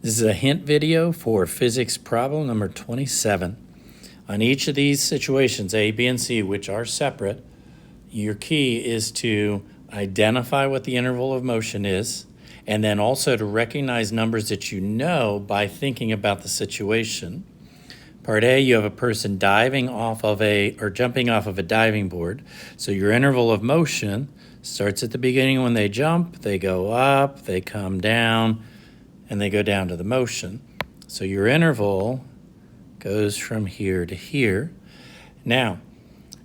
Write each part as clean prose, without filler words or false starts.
This is a hint video for physics problem number 27. On each of these situations, A, B, and C, which are separate, your key is to identify what the interval of motion is, and then also to recognize numbers that you know by thinking about the situation. Part A, you have a person jumping off of a diving board. So your interval of motion starts at the beginning when they jump, they go up, they come down, and they go down to the motion. So your interval goes from here to here. Now,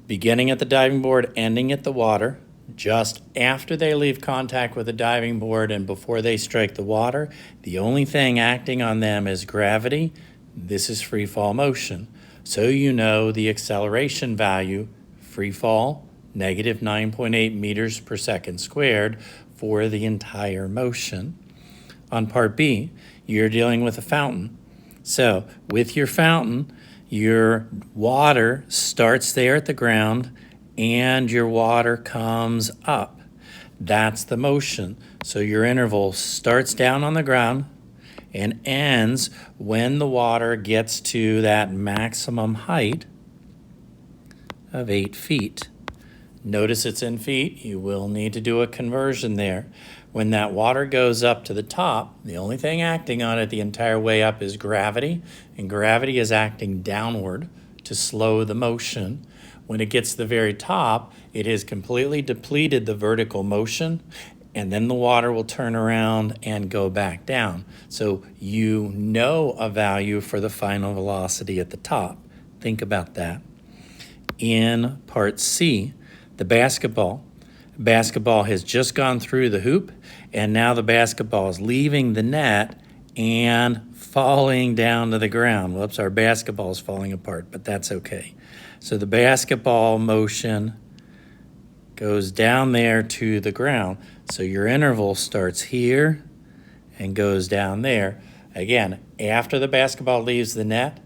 beginning at the diving board, ending at the water, just after they leave contact with the diving board and before they strike the water, the only thing acting on them is gravity. This is free fall motion. So you know the acceleration value, free fall, negative 9.8 meters per second squared for the entire motion. On part B, you're dealing with a fountain. So with your fountain, your water starts there at the ground and your water comes up. That's the motion. So your interval starts down on the ground and ends when the water gets to that maximum height of 8 feet. Notice it's in feet. You will need to do a conversion there. When that water goes up to the top, the only thing acting on it the entire way up is gravity, and gravity is acting downward to slow the motion. When it gets to the very top, it has completely depleted the vertical motion, and then the water will turn around and go back down. So you know a value for the final velocity at the top. Think about that. In part C, the basketball has just gone through the hoop, and now the basketball is leaving the net and falling down to the ground. Whoops, our basketball is falling apart, but that's okay. So the basketball motion goes down there to the ground. So your interval starts here and goes down there. Again, after the basketball leaves the net,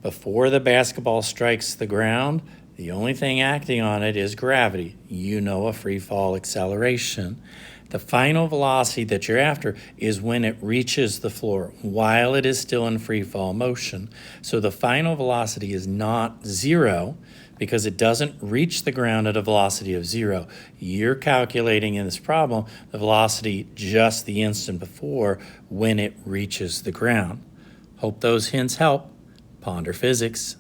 before the basketball strikes the ground, the only thing acting on it is gravity. You know a free fall acceleration. The final velocity that you're after is when it reaches the floor while it is still in free fall motion. So the final velocity is not zero because it doesn't reach the ground at a velocity of 0. You're calculating in this problem the velocity just the instant before when it reaches the ground. Hope those hints help. Ponder physics.